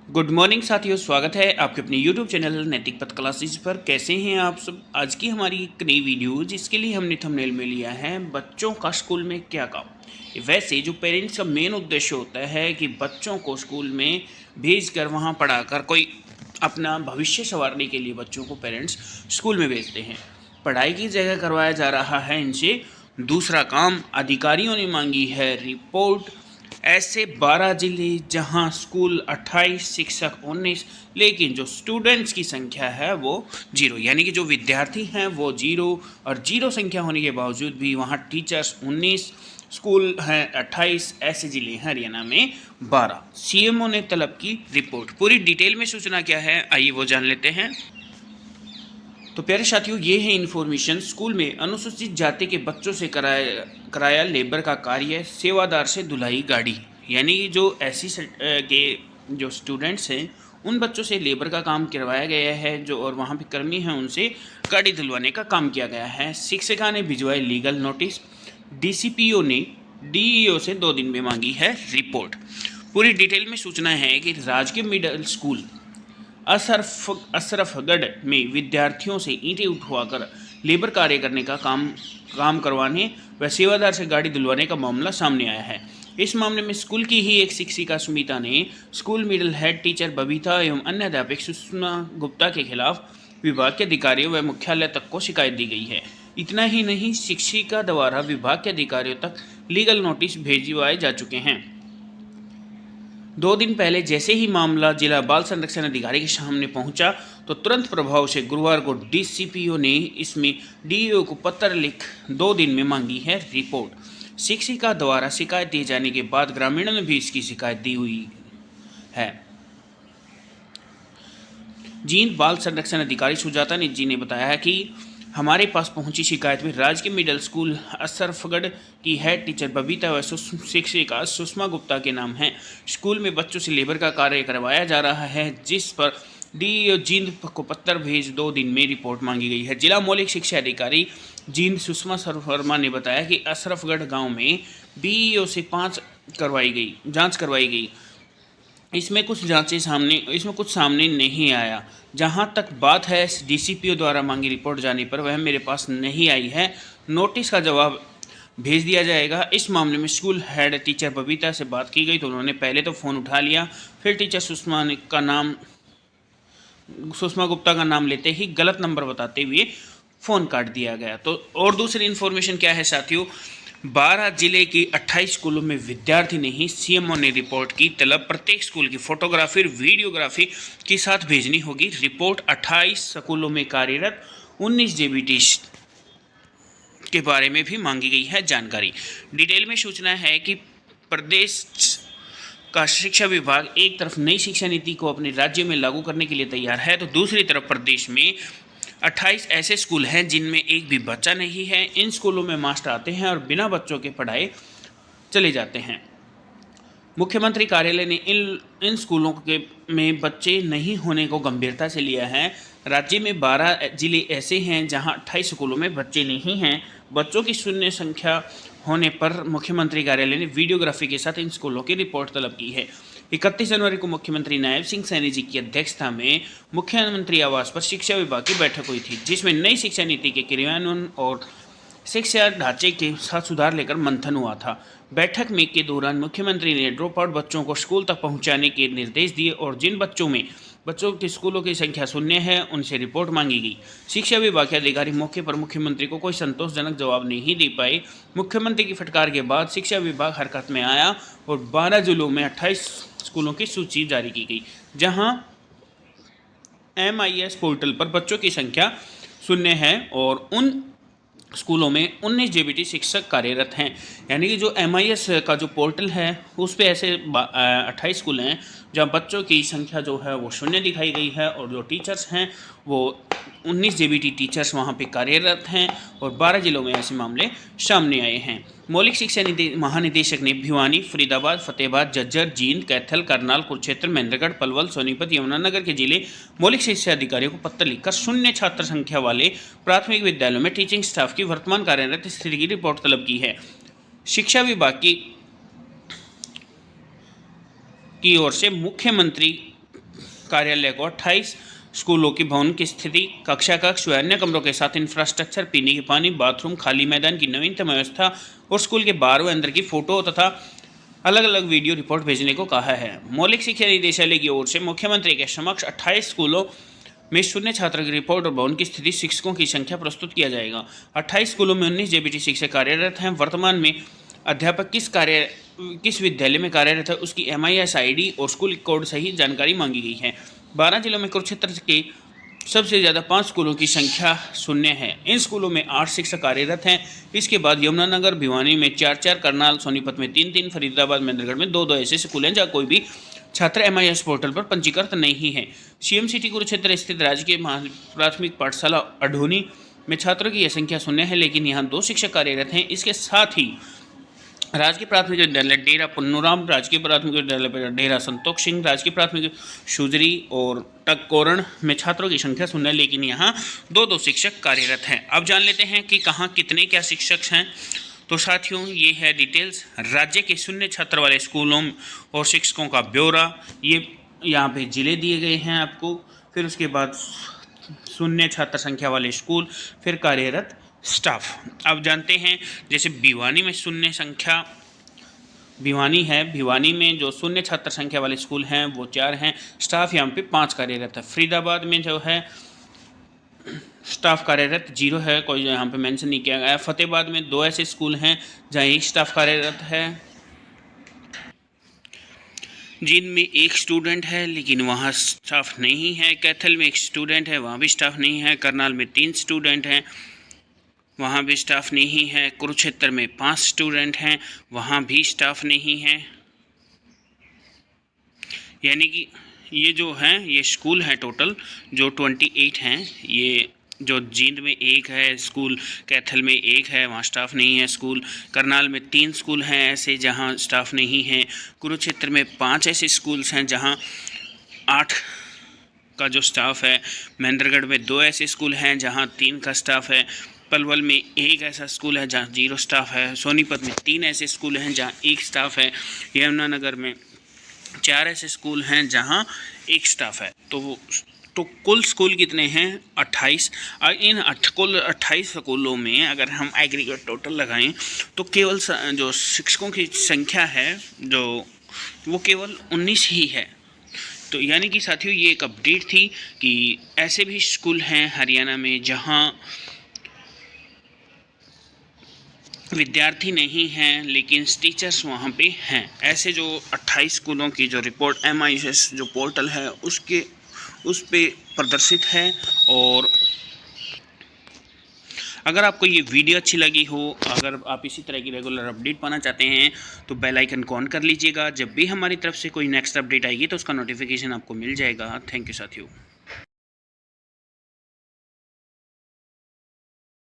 Good morning साथियों, स्वागत है आपके अपने यूट्यूब चैनल नैतिक पथ क्लासेज पर। कैसे हैं आप सब। आज की हमारी एक नई वीडियो जिसके लिए हमने थंबनेल में लिया है बच्चों का स्कूल में क्या काम। वैसे जो पेरेंट्स का मेन उद्देश्य होता है कि बच्चों को स्कूल में भेज कर वहाँ पढ़ाकर कोई अपना भविष्य संवारने के लिए बच्चों को पेरेंट्स स्कूल में भेजते हैं। पढ़ाई की जगह करवाया जा रहा है इनसे दूसरा काम। अधिकारियों ने मांगी है रिपोर्ट। ऐसे 12 जिले जहां स्कूल 28, शिक्षक 19, लेकिन जो स्टूडेंट्स की संख्या है वो 0, यानी कि जो विद्यार्थी हैं वो 0 और 0 संख्या होने के बावजूद भी वहां टीचर्स 19, स्कूल हैं 28। ऐसे जिले हैं हरियाणा में 12। सीएमओ ने तलब की रिपोर्ट। पूरी डिटेल में सूचना क्या है आइए वो जान लेते हैं। तो प्यारे साथियों, ये है इन्फॉर्मेशन। स्कूल में अनुसूचित जाति के बच्चों से कराया लेबर का कार्य, सेवादार से धुलाई गाड़ी। यानी कि जो एससी के जो स्टूडेंट्स हैं उन बच्चों से लेबर का काम करवाया गया है जो, और वहाँ पे कर्मी हैं उनसे गाड़ी धुलवाने का काम किया गया है। शिक्षिका ने भिजवाई लीगल नोटिस। डीसीपीओ ने डीईओ से 2 दिन में मांगी है रिपोर्ट। पूरी डिटेल में सूचना है कि राजकीय मिडिल स्कूल अशरफगढ़ में विद्यार्थियों से ईंटें उठवाकर लेबर कार्य करने का काम करवाने व सेवादार से गाड़ी धुलवाने का मामला सामने आया है। इस मामले में स्कूल की ही एक शिक्षिका सुमिता ने school middle head teacher Babita एवं अन्य अध्यापक सुषमा गुप्ता के खिलाफ विभाग के अधिकारियों व मुख्यालय तक को शिकायत दी गई है। इतना ही नहीं, शिक्षिका द्वारा विभाग के अधिकारियों तक लीगल नोटिस भेजवाए जा चुके हैं। 2 दिन पहले जैसे ही मामला जिला बाल संरक्षण अधिकारी के सामने पहुंचा तो तुरंत प्रभाव से गुरुवार को डीसीपीओ ने इसमें डीईओ को पत्र लिख 2 दिन में मांगी है रिपोर्ट। शिक्षिका द्वारा शिकायत दिए जाने के बाद ग्रामीणों ने भी इसकी शिकायत दी हुई है। जींद बाल संरक्षण अधिकारी सुजाता जी ने बताया कि हमारे पास पहुंची शिकायत में राजकीय मिडिल स्कूल अशरफगढ़ की हेड टीचर बबीता व शिक्षिका सुषमा गुप्ता के नाम हैं। स्कूल में बच्चों से लेबर का कार्य करवाया जा रहा है, जिस पर डीईओ जींद को पत्र भेज 2 दिन में रिपोर्ट मांगी गई है। जिला मौलिक शिक्षा अधिकारी जींद सुषमा शर्मा ने बताया कि अशरफगढ़ गाँव में डीईओ से जाँच करवाई गई। इसमें कुछ सामने नहीं आया। जहां तक बात है डीसीपीओ द्वारा मांगी रिपोर्ट जाने पर, वह मेरे पास नहीं आई है। नोटिस का जवाब भेज दिया जाएगा। इस मामले में स्कूल हेड टीचर बबीता से बात की गई तो उन्होंने पहले तो फ़ोन उठा लिया, फिर टीचर सुषमा गुप्ता का नाम लेते ही गलत नंबर बताते हुए फ़ोन काट दिया गया। तो और दूसरी इन्फॉर्मेशन क्या है साथियों, 12 जिले की 28 स्कूलों में विद्यार्थी नहीं, सीएमओ ने रिपोर्ट की तलब। प्रत्येक स्कूल की फोटोग्राफी वीडियोग्राफी के साथ भेजनी होगी रिपोर्ट। 28 स्कूलों में कार्यरत 19 जेबीटी के बारे में भी मांगी गई है जानकारी। डिटेल में सूचना है कि प्रदेश का शिक्षा विभाग एक तरफ नई शिक्षा नीति को अपने राज्य में लागू करने के लिए तैयार है, तो दूसरी तरफ प्रदेश में 28 ऐसे स्कूल हैं जिनमें एक भी बच्चा नहीं है। इन स्कूलों में मास्टर आते हैं और बिना बच्चों के पढ़ाए चले जाते हैं। मुख्यमंत्री कार्यालय ने इन स्कूलों में बच्चे नहीं होने को गंभीरता से लिया है। राज्य में 12 जिले ऐसे हैं जहां 28 स्कूलों में बच्चे नहीं हैं। बच्चों की शून्य संख्या होने पर मुख्यमंत्री कार्यालय ने वीडियोग्राफी के साथ इन स्कूलों की रिपोर्ट तलब की है। 31 जनवरी को मुख्यमंत्री नायब सिंह सैनी जी की अध्यक्षता में मुख्यमंत्री आवास पर शिक्षा विभाग की बैठक हुई थी, जिसमें नई शिक्षा नीति के क्रियान्वयन और शिक्षा ढांचे के साथ सुधार लेकर मंथन हुआ था। बैठक में के दौरान मुख्यमंत्री ने ड्रॉप आउट बच्चों को स्कूल तक पहुंचाने के निर्देश दिए और जिन बच्चों के स्कूलों की संख्या शून्य है उनसे रिपोर्ट मांगी गई। शिक्षा विभाग के अधिकारी मौके पर मुख्यमंत्री को कोई संतोषजनक जवाब नहीं दे पाए। मुख्यमंत्री की फटकार के बाद शिक्षा विभाग हरकत में आया और 12 जिलों में 28 स्कूलों की सूची जारी की गई, जहां MIS पोर्टल पर बच्चों की संख्या शून्य है और उन स्कूलों में 19 जेबीटी शिक्षक कार्यरत हैं। यानी कि जो MIS का जो पोर्टल है उस पे ऐसे 28 स्कूल हैं जहाँ बच्चों की संख्या जो है वो शून्य दिखाई गई है और जो टीचर्स हैं वो 19 जेबीटी टीचर्स वहाँ पे कार्यरत हैं और 12 जिलों में ऐसे मामले सामने आए हैं। मौलिक शिक्षा महानिदेशक ने भिवानी, फरीदाबाद, फतेहाबाद, झज्जर, जींद, कैथल, करनाल, कुरुक्षेत्र, महेंद्रगढ़, पलवल, सोनीपत, यमुनानगर के जिले मौलिक शिक्षा अधिकारियों को पत्र लिखकर शून्य छात्र संख्या वाले प्राथमिक विद्यालयों में टीचिंग स्टाफ की वर्तमान कार्यरत स्थिति की रिपोर्ट तलब की है। शिक्षा विभाग की ओर से मुख्यमंत्री कार्यालय को 28 स्कूलों की भवन की स्थिति, कक्षा कक्ष व अन्य कमरों के साथ इंफ्रास्ट्रक्चर, पीने के पानी, बाथरूम, खाली मैदान की नवीनतम व्यवस्था और स्कूल के बाहर व अंदर की फोटो तथा अलग अलग वीडियो रिपोर्ट भेजने को कहा है। मौलिक शिक्षा निदेशालय की ओर से मुख्यमंत्री के समक्ष 28 स्कूलों में शून्य छात्र की रिपोर्ट और भवन की स्थिति, शिक्षकों की संख्या प्रस्तुत किया जाएगा। 28 स्कूलों में 19 जेबीटी शिक्षक कार्यरत हैं। वर्तमान में अध्यापक किस विद्यालय में कार्यरत है उसकी MIS ID और स्कूल कोड सहित जानकारी मांगी गई है। 12 जिलों में कुरुक्षेत्र के सबसे ज़्यादा 5 स्कूलों की संख्या शून्य है। इन स्कूलों में 8 शिक्षक कार्यरत हैं। इसके बाद यमुनानगर, भिवानी में 4-4, करनाल, सोनीपत में 3-3, फरीदाबाद, महेंद्रगढ़ में 2-2 ऐसे स्कूल हैं जहाँ कोई भी छात्र MIS पोर्टल पर पंजीकृत नहीं है। CM सिटी कुरुक्षेत्र स्थित राजकीय प्राथमिक पाठशाला अढोनी में छात्रों की यह संख्या शून्य है, लेकिन यहाँ 2 शिक्षक कार्यरत हैं। इसके साथ ही राजकीय प्राथमिक विद्यालय डेरा पुन्नूराम, राजकीय प्राथमिक विद्यालय डेरा संतोष सिंह, राजकीय प्राथमिक शुजरी और टक्कोरण में छात्रों की संख्या शून्य है, लेकिन यहाँ 2-2 शिक्षक कार्यरत हैं। अब जान लेते हैं कि कहाँ कितने क्या शिक्षक हैं। तो साथियों, ये है डिटेल्स राज्य के शून्य छात्र वाले स्कूलों और शिक्षकों का ब्यौरा। ये यहाँ पे जिले दिए गए हैं आपको, फिर उसके बाद शून्य छात्र संख्या वाले स्कूल, फिर कार्यरत स्टाफ। अब जानते हैं, जैसे भिवानी में शून्य संख्या भिवानी है, भिवानी में जो शून्य छात्र संख्या वाले स्कूल हैं वो 4 हैं। स्टाफ यहाँ पे 5 कार्यरत है। फरीदाबाद में जो है स्टाफ कार्यरत 0 है, कोई यहाँ पे मेंशन नहीं किया गया है। फतेहाबाद में 2 ऐसे स्कूल हैं जहाँ 1 स्टाफ कार्यरत है। जींद में 1 स्टूडेंट है लेकिन वहाँ स्टाफ नहीं है। कैथल में 1 स्टूडेंट है, वहाँ भी स्टाफ नहीं है। करनाल में 3 स्टूडेंट हैं, वहाँ भी स्टाफ नहीं है। कुरुक्षेत्र में 5 स्टूडेंट हैं, वहाँ भी स्टाफ नहीं है। यानी कि ये जो हैं ये स्कूल हैं टोटल जो 28 हैं। ये जो जींद में 1 है स्कूल, कैथल में 1 है, वहाँ स्टाफ नहीं है स्कूल। करनाल में 3 स्कूल हैं ऐसे जहाँ स्टाफ नहीं है। कुरुक्षेत्र में 5 ऐसे स्कूल्स हैं जहाँ 8 का जो स्टाफ है। महेंद्रगढ़ में 2 ऐसे स्कूल हैं जहाँ 3 का स्टाफ है। पलवल में 1 ऐसा स्कूल है जहाँ 0 स्टाफ है। सोनीपत में 3 ऐसे स्कूल हैं जहाँ 1 स्टाफ है। यमुनानगर में 4 ऐसे स्कूल हैं जहाँ 1 स्टाफ है। तो कुल स्कूल कितने हैं? 28। इन कुल 28 स्कूलों में अगर हम एग्रीगेट टोटल लगाएं तो केवल जो शिक्षकों की संख्या है जो वो केवल 19 ही है। तो यानी कि साथियों, ये एक अपडेट थी कि ऐसे भी स्कूल हैं हरियाणा में जहाँ विद्यार्थी नहीं हैं लेकिन टीचर्स वहाँ पे हैं। ऐसे जो 28 स्कूलों की जो रिपोर्ट MIS जो पोर्टल है उस पे प्रदर्शित है। और अगर आपको ये वीडियो अच्छी लगी हो, अगर आप इसी तरह की रेगुलर अपडेट पाना चाहते हैं तो बेल आइकन को ऑन कर लीजिएगा। जब भी हमारी तरफ से कोई नेक्स्ट अपडेट आएगी तो उसका नोटिफिकेशन आपको मिल जाएगा। थैंक यू साथियों।